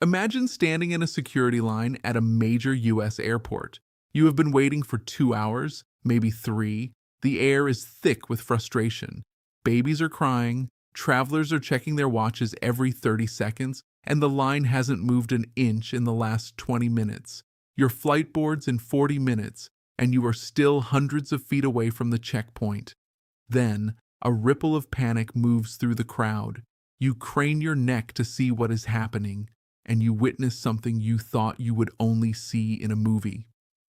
Imagine standing in a security line at a major U.S. airport. You have been waiting for 2 hours, maybe 3. The air is thick with frustration. Babies are crying, travelers are checking their watches every 30 seconds, and the line hasn't moved an inch in the last 20 minutes. Your flight boards in 40 minutes, and you are still hundreds of feet away from the checkpoint. Then, a ripple of panic moves through the crowd. You crane your neck to see what is happening, and you witness something you thought you would only see in a movie.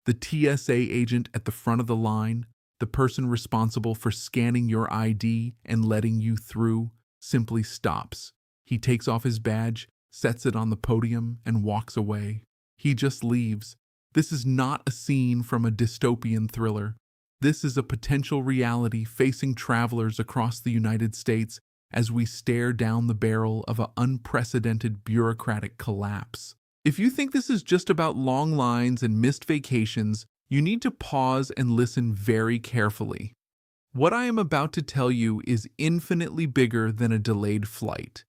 The TSA agent at the front of the line, the person responsible for scanning your ID and letting you through, simply stops. He takes off his badge, sets it on the podium, and walks away. He just leaves. This is not a scene from a dystopian thriller. This is a potential reality facing travelers across the United States as we stare down the barrel of an unprecedented bureaucratic collapse. If you think this is just about long lines and missed vacations, you need to pause and listen very carefully. What I am about to tell you is infinitely bigger than a delayed flight.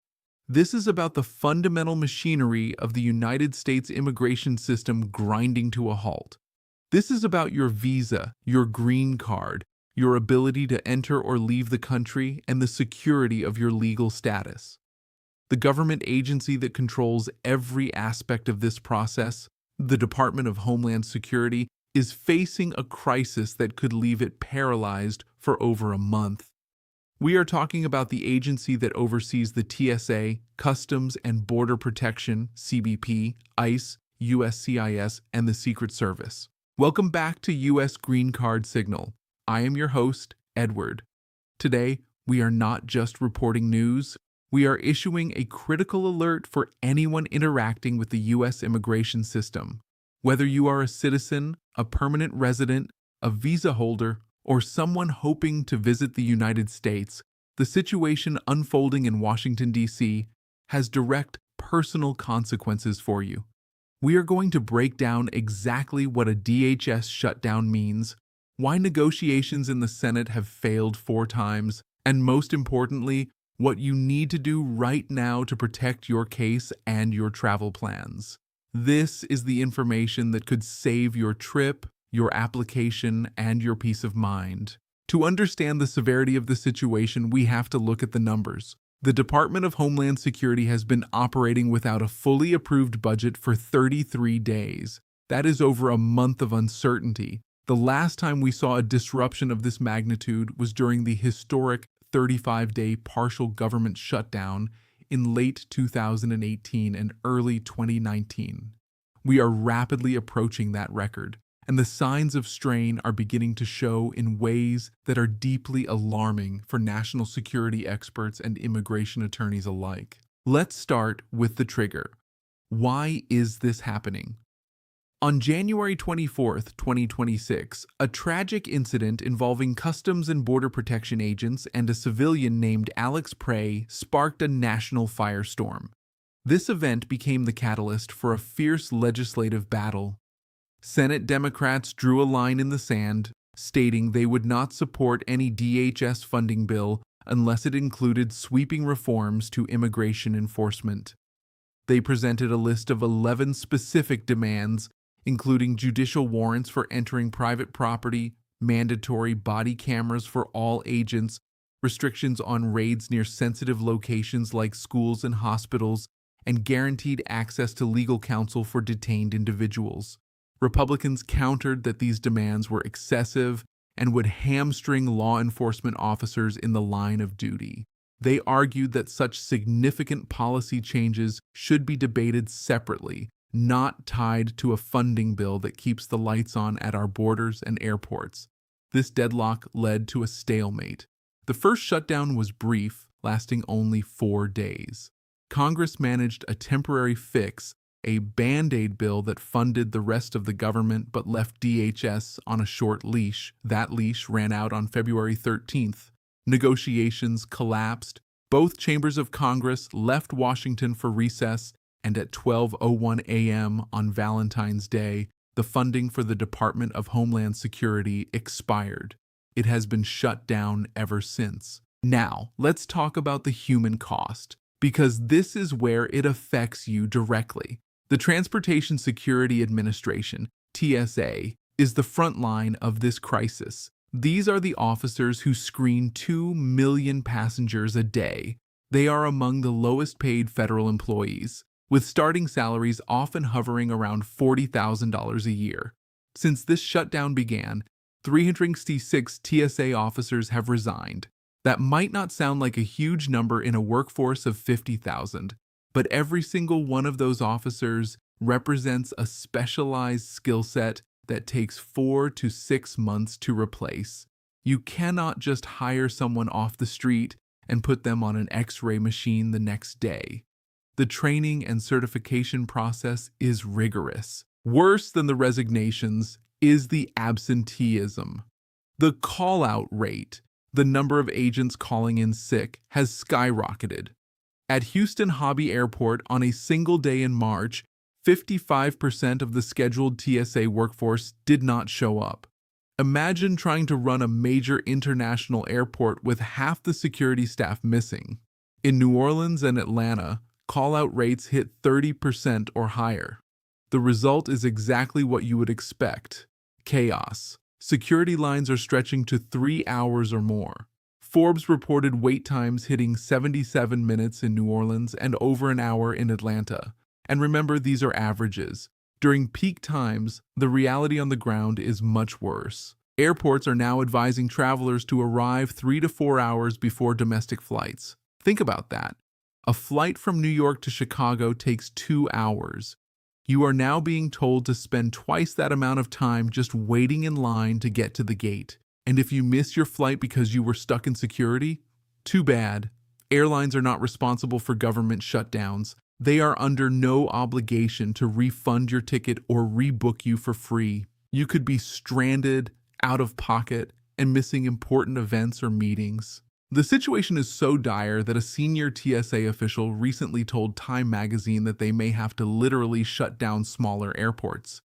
This is about the fundamental machinery of the United States immigration system grinding to a halt. This is about your visa, your green card, your ability to enter or leave the country, and the security of your legal status. The government agency that controls every aspect of this process, the Department of Homeland Security, is facing a crisis that could leave it paralyzed for over a month. We are talking about the agency that oversees the TSA, Customs and Border Protection, CBP, ICE, USCIS, and the Secret Service. Welcome back to U.S. Green Card Signal. I am your host, Edward. Today, we are not just reporting news, we are issuing a critical alert for anyone interacting with the U.S. immigration system. Whether you are a citizen, a permanent resident, a visa holder, or someone hoping to visit the United States, the situation unfolding in Washington, D.C. has direct personal consequences for you. We are going to break down exactly what a DHS shutdown means, why negotiations in the Senate have failed 4 times, and most importantly, what you need to do right now to protect your case and your travel plans. This is the information that could save your trip, your application, and your peace of mind. To understand the severity of the situation, we have to look at the numbers. The Department of Homeland Security has been operating without a fully approved budget for 33 days. That is over a month of uncertainty. The last time we saw a disruption of this magnitude was during the historic 35-day partial government shutdown in late 2018 and early 2019. We are rapidly approaching that record, and the signs of strain are beginning to show in ways that are deeply alarming for national security experts and immigration attorneys alike. Let's start with the trigger. Why is this happening? On January 24, 2026, a tragic incident involving Customs and Border Protection agents and a civilian named Alex Prey sparked a national firestorm. This event became the catalyst for a fierce legislative battle. Senate Democrats drew a line in the sand, stating they would not support any DHS funding bill unless it included sweeping reforms to immigration enforcement. They presented a list of 11 specific demands, including judicial warrants for entering private property, mandatory body cameras for all agents, restrictions on raids near sensitive locations like schools and hospitals, and guaranteed access to legal counsel for detained individuals. Republicans countered that these demands were excessive and would hamstring law enforcement officers in the line of duty. They argued that such significant policy changes should be debated separately, not tied to a funding bill that keeps the lights on at our borders and airports. This deadlock led to a stalemate. The first shutdown was brief, lasting only 4 days. Congress managed a temporary fix, a Band-Aid bill that funded the rest of the government but left DHS on a short leash. That leash ran out on February 13th. Negotiations collapsed. Both chambers of Congress left Washington for recess, and at 12:01 a.m. on Valentine's Day, the funding for the Department of Homeland Security expired. It has been shut down ever since. Now, let's talk about the human cost. because this is where it affects you directly. The Transportation Security Administration, TSA, is the front line of this crisis. These are the officers who screen 2 million passengers a day. They are among the lowest paid federal employees, with starting salaries often hovering around $40,000 a year. Since this shutdown began, 366 TSA officers have resigned. That might not sound like a huge number in a workforce of 50,000, but every single one of those officers represents a specialized skill set that takes 4 to 6 months to replace. You cannot just hire someone off the street and put them on an X-ray machine the next day. The training and certification process is rigorous. Worse than the resignations is the absenteeism. The call-out rate, the number of agents calling in sick, has skyrocketed. At Houston Hobby Airport on a single day in March, 55% of the scheduled TSA workforce did not show up. Imagine trying to run a major international airport with half the security staff missing. In New Orleans and Atlanta, call-out rates hit 30% or higher. The result is exactly what you would expect: chaos. Security lines are stretching to 3 hours or more. Forbes reported wait times hitting 77 minutes in New Orleans and over an hour in Atlanta. And remember, these are averages. During peak times, the reality on the ground is much worse. Airports are now advising travelers to arrive 3 to 4 hours before domestic flights. Think about that. A flight from New York to Chicago takes 2 hours. You are now being told to spend twice that amount of time just waiting in line to get to the gate. And if you miss your flight because you were stuck in security, too bad. Airlines are not responsible for government shutdowns. They are under no obligation to refund your ticket or rebook you for free. You could be stranded, out of pocket, and missing important events or meetings. The situation is so dire that a senior TSA official recently told Time magazine that they may have to literally shut down smaller airports.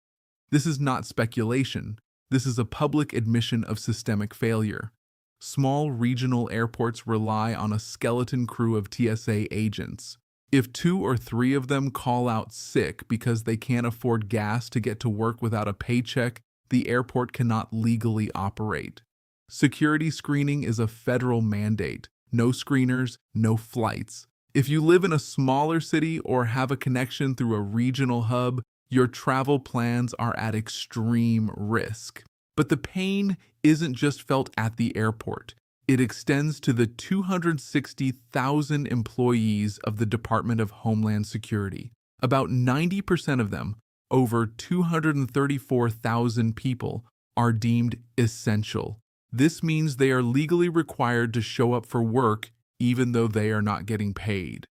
This is not speculation. This is a public admission of systemic failure. Small regional airports rely on a skeleton crew of TSA agents. If 2 or 3 of them call out sick because they can't afford gas to get to work without a paycheck, the airport cannot legally operate. Security screening is a federal mandate. No screeners, no flights. If you live in a smaller city or have a connection through a regional hub, your travel plans are at extreme risk. But the pain isn't just felt at the airport. It extends to the 260,000 employees of the Department of Homeland Security. About 90% of them, over 234,000 people, are deemed essential. This means they are legally required to show up for work even though they are not getting paid.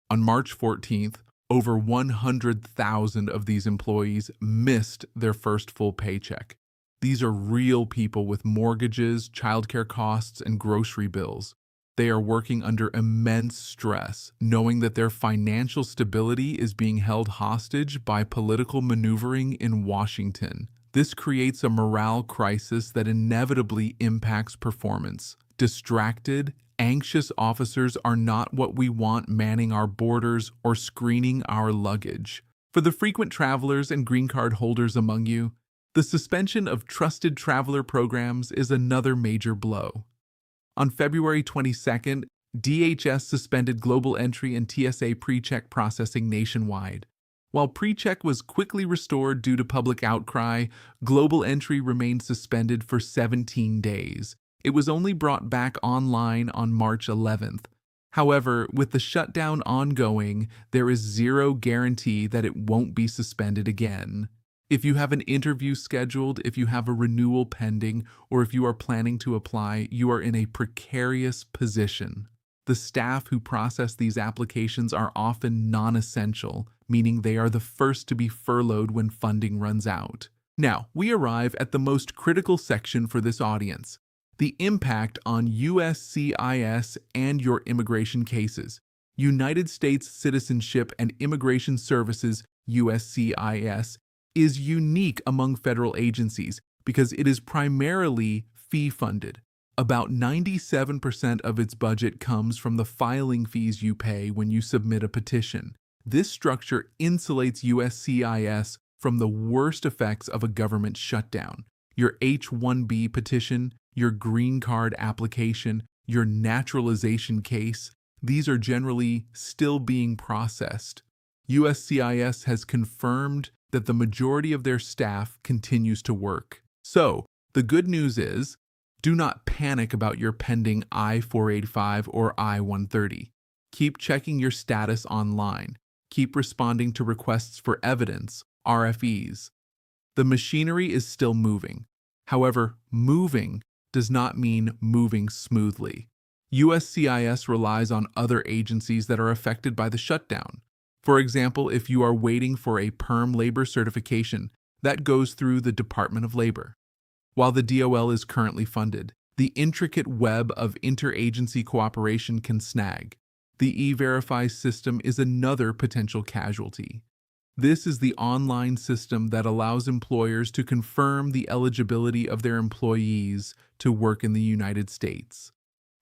On March 14th, over 100,000 of these employees missed their first full paycheck. These are real people with mortgages, childcare costs, and grocery bills. They are working under immense stress, knowing that their financial stability is being held hostage by political maneuvering in Washington. This creates a morale crisis that inevitably impacts performance. Distracted, anxious officers are not what we want manning our borders or screening our luggage. For the frequent travelers and green card holders among you, the suspension of trusted traveler programs is another major blow. On February 22nd, DHS suspended global entry and TSA pre-check processing nationwide. While pre-check was quickly restored due to public outcry, global entry remained suspended for 17 days. It was only brought back online on March 11th. However, with the shutdown ongoing, there is zero guarantee that it won't be suspended again. If you have an interview scheduled, if you have a renewal pending, or if you are planning to apply, you are in a precarious position. The staff who process these applications are often non-essential, meaning they are the first to be furloughed when funding runs out. Now, we arrive at the most critical section for this audience: the impact on USCIS and your immigration cases. United States Citizenship and Immigration Services, USCIS, is unique among federal agencies because it is primarily fee-funded. About 97% of its budget comes from the filing fees you pay when you submit a petition. This structure insulates USCIS from the worst effects of a government shutdown. Your H-1B petition, your green card application, your naturalization case, these are generally still being processed. USCIS has confirmed that the majority of their staff continues to work. So, the good news is, do not panic about your pending I-485 or I-130. Keep checking your status online. Keep responding to requests for evidence, RFEs. The machinery is still moving. However, moving does not mean moving smoothly. USCIS relies on other agencies that are affected by the shutdown. For example, if you are waiting for a perm labor certification, that goes through the Department of Labor. While the DOL is currently funded, the intricate web of interagency cooperation can snag. The E-Verify system is another potential casualty. This is the online system that allows employers to confirm the eligibility of their employees to work in the United States.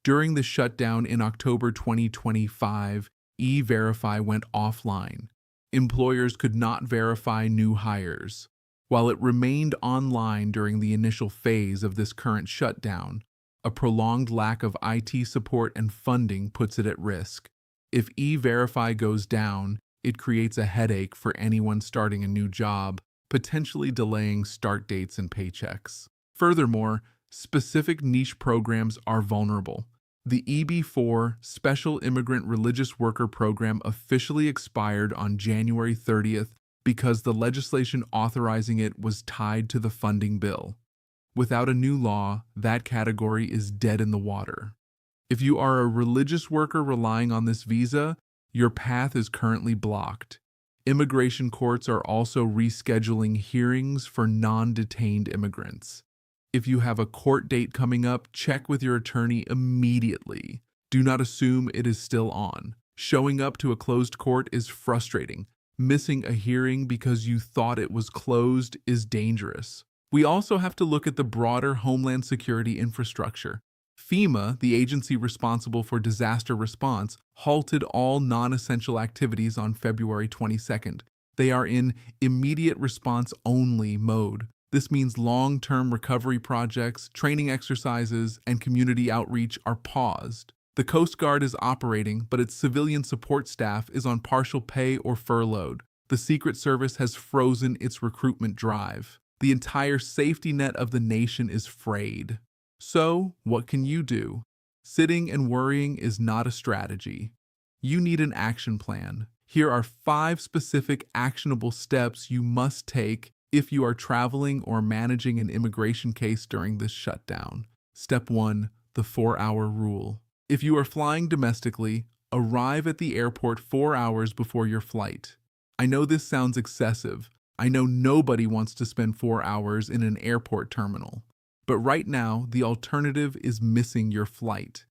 During the shutdown in October 2025, E-Verify went offline. Employers could not verify new hires. While it remained online during the initial phase of this current shutdown, a prolonged lack of IT support and funding puts it at risk. If E-Verify goes down, it creates a headache for anyone starting a new job, potentially delaying start dates and paychecks. Furthermore, specific niche programs are vulnerable. The EB-4 Special Immigrant Religious Worker Program officially expired on January 30th because the legislation authorizing it was tied to the funding bill. Without a new law, that category is dead in the water. If you are a religious worker relying on this visa, your path is currently blocked. Immigration courts are also rescheduling hearings for non-detained immigrants. If you have a court date coming up, check with your attorney immediately. Do not assume it is still on. Showing up to a closed court is frustrating. Missing a hearing because you thought it was closed is dangerous. We also have to look at the broader Homeland Security infrastructure. FEMA, the agency responsible for disaster response, halted all non-essential activities on February 22nd. They are in immediate response only mode. This means long-term recovery projects, training exercises, and community outreach are paused. The Coast Guard is operating, but its civilian support staff is on partial pay or furloughed. The Secret Service has frozen its recruitment drive. The entire safety net of the nation is frayed. So, what can you do? Sitting and worrying is not a strategy. You need an action plan. Here are 5 specific actionable steps you must take if you are traveling or managing an immigration case during this shutdown. Step 1. The 4-hour rule. If you are flying domestically, arrive at the airport 4 hours before your flight. I know this sounds excessive. I know nobody wants to spend 4 hours in an airport terminal. But right now, the alternative is missing your flight.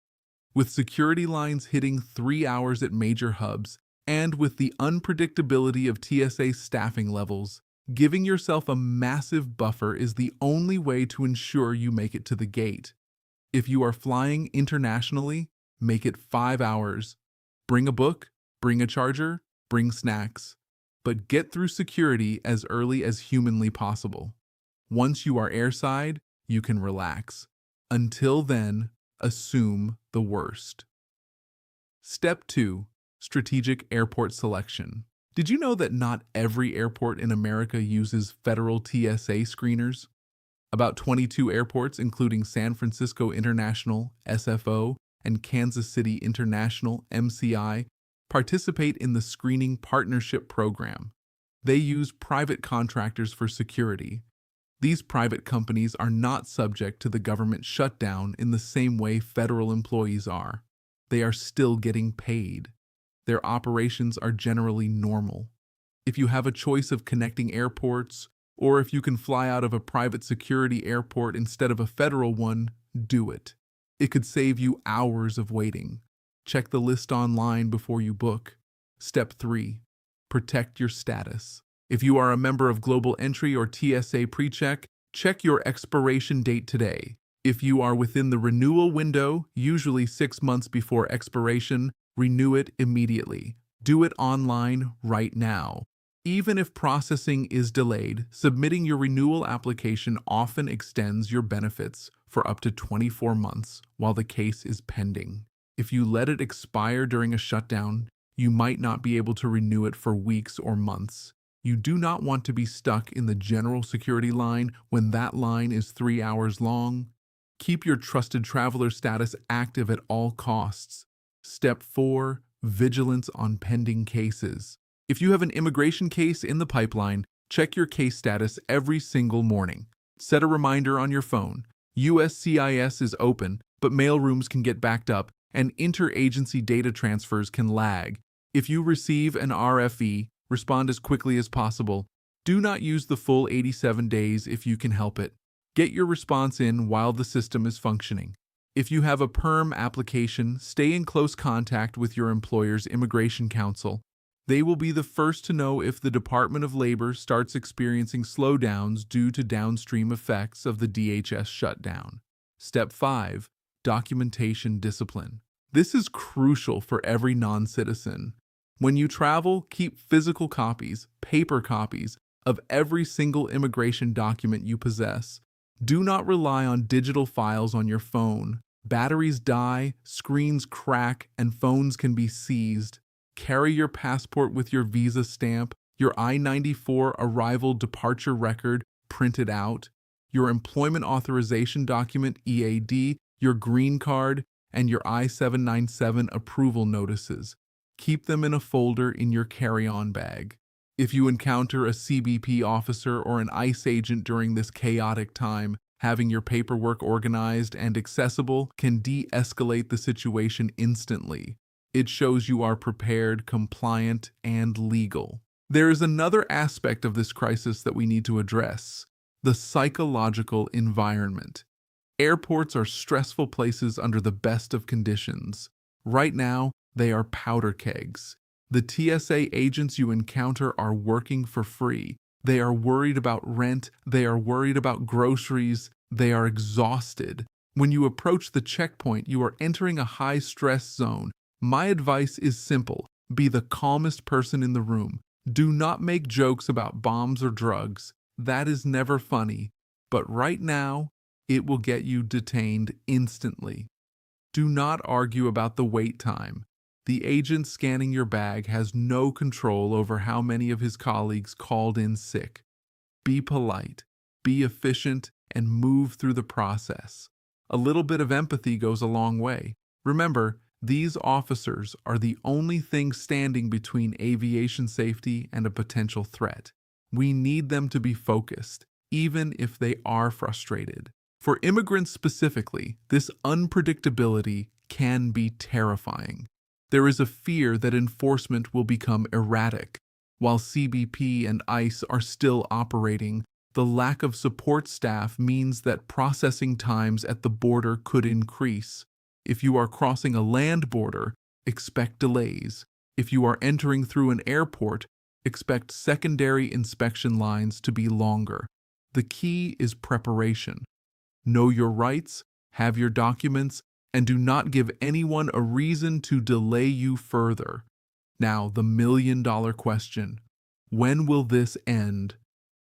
With security lines hitting 3 hours at major hubs, and with the unpredictability of TSA staffing levels, giving yourself a massive buffer is the only way to ensure you make it to the gate. If you are flying internationally, make it 5 hours. Bring a book, bring a charger, bring snacks. But get through security as early as humanly possible. Once you are airside, you can relax. Until then, assume the worst. Step 2. Strategic airport selection. Did you know that not every airport in America uses federal TSA screeners? About 22 airports, including San Francisco International, SFO, and Kansas City International, MCI, participate in the Screening Partnership Program. They use private contractors for security. These private companies are not subject to the government shutdown in the same way federal employees are. They are still getting paid. Their operations are generally normal. If you have a choice of connecting airports, or if you can fly out of a private security airport instead of a federal one, do it. It could save you hours of waiting. Check the list online before you book. Step 3. Protect your status. If you are a member of Global Entry or TSA PreCheck, check your expiration date today. If you are within the renewal window, usually 6 months before expiration, renew it immediately. Do it online right now. Even if processing is delayed, submitting your renewal application often extends your benefits for up to 24 months while the case is pending. If you let it expire during a shutdown, you might not be able to renew it for weeks or months. You do not want to be stuck in the general security line when that line is 3 hours long. Keep your trusted traveler status active at all costs. Step 4. Vigilance on pending cases. If you have an immigration case in the pipeline, check your case status every single morning. Set a reminder on your phone. USCIS is open, but mailrooms can get backed up, and interagency data transfers can lag. If you receive an RFE, respond as quickly as possible. Do not use the full 87 days if you can help it. Get your response in while the system is functioning. If you have a perm application, stay in close contact with your employer's immigration counsel. They will be the first to know if the Department of Labor starts experiencing slowdowns due to downstream effects of the DHS shutdown. Step 5. Documentation discipline. This is crucial for every non-citizen. When you travel, keep physical copies, paper copies, of every single immigration document you possess. Do not rely on digital files on your phone. Batteries die, screens crack, and phones can be seized. Carry your passport with your visa stamp, your I-94 arrival departure record printed out, your employment authorization document EAD, your green card, and your I-797 approval notices. Keep them in a folder in your carry-on bag. If you encounter a CBP officer or an ICE agent during this chaotic time, having your paperwork organized and accessible can de-escalate the situation instantly. It shows you are prepared, compliant, and legal. There is another aspect of this crisis that we need to address: the psychological environment. Airports are stressful places under the best of conditions. Right now, they are powder kegs. The TSA agents you encounter are working for free. They are worried about rent. They are worried about groceries. They are exhausted. When you approach the checkpoint, you are entering a high-stress zone. My advice is simple: be the calmest person in the room. Do not make jokes about bombs or drugs. That is never funny. But right now, it will get you detained instantly. Do not argue about the wait time. The agent scanning your bag has no control over how many of his colleagues called in sick. Be polite, be efficient, and move through the process. A little bit of empathy goes a long way. Remember, these officers are the only thing standing between aviation safety and a potential threat. We need them to be focused, even if they are frustrated. For immigrants specifically, this unpredictability can be terrifying. There is a fear that enforcement will become erratic. While CBP and ICE are still operating, the lack of support staff means that processing times at the border could increase. If you are crossing a land border, expect delays. If you are entering through an airport, expect secondary inspection lines to be longer. The key is preparation. Know your rights, have your documents, and do not give anyone a reason to delay you further. Now, the million-dollar question: when will this end?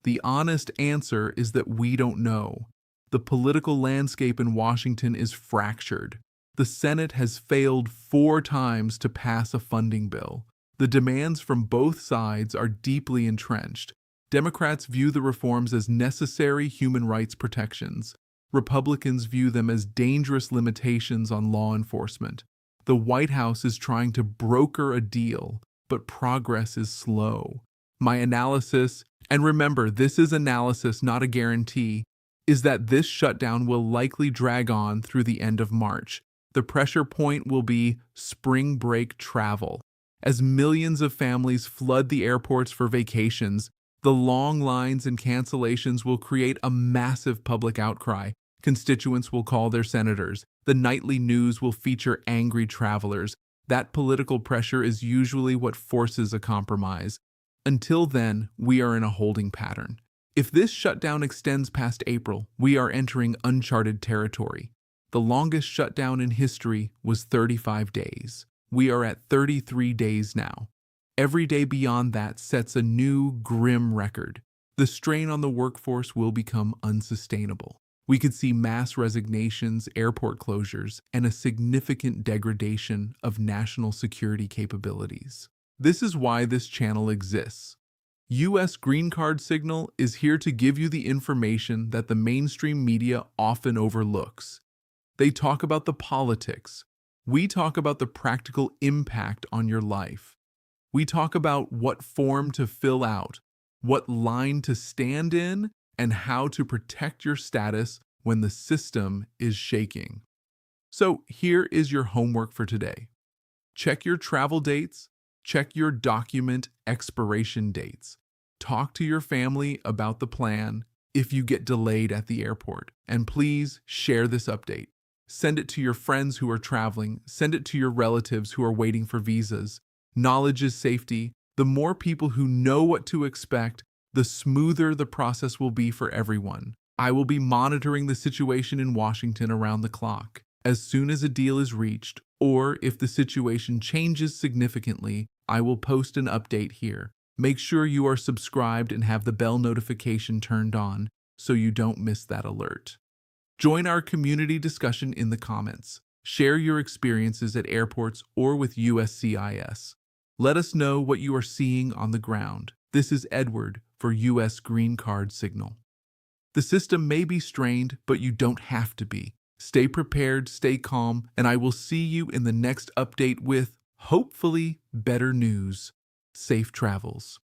The honest answer is that we don't know. The political landscape in Washington is fractured. The Senate has failed 4 times to pass a funding bill. The demands from both sides are deeply entrenched. Democrats view the reforms as necessary human rights protections. Republicans view them as dangerous limitations on law enforcement. The White House is trying to broker a deal, but progress is slow. My analysis, and remember, this is analysis, not a guarantee, is that this shutdown will likely drag on through the end of March. The pressure point will be spring break travel. As millions of families flood the airports for vacations, the long lines and cancellations will create a massive public outcry. Constituents will call their senators. The nightly news will feature angry travelers. That political pressure is usually what forces a compromise. Until then, we are in a holding pattern. If this shutdown extends past April, we are entering uncharted territory. The longest shutdown in history was 35 days. We are at 33 days now. Every day beyond that sets a new, grim record. The strain on the workforce will become unsustainable. We could see mass resignations, airport closures, and a significant degradation of national security capabilities. This is why this channel exists. U.S. Green Card Signal is here to give you the information that the mainstream media often overlooks. They talk about the politics. We talk about the practical impact on your life. We talk about what form to fill out, what line to stand in, and how to protect your status when the system is shaking. So here is your homework for today. Check your travel dates, check your document expiration dates. Talk to your family about the plan if you get delayed at the airport. And please share this update. Send it to your friends who are traveling. Send it to your relatives who are waiting for visas. Knowledge is safety. The more people who know what to expect, the smoother the process will be for everyone. I will be monitoring the situation in Washington around the clock. As soon as a deal is reached, or if the situation changes significantly, I will post an update here. Make sure you are subscribed and have the bell notification turned on so you don't miss that alert. Join our community discussion in the comments. Share your experiences at airports or with USCIS. Let us know what you are seeing on the ground. This is Edward for U.S. Green Card Signal. The system may be strained, but you don't have to be. Stay prepared, stay calm, and I will see you in the next update with, hopefully, better news. Safe travels.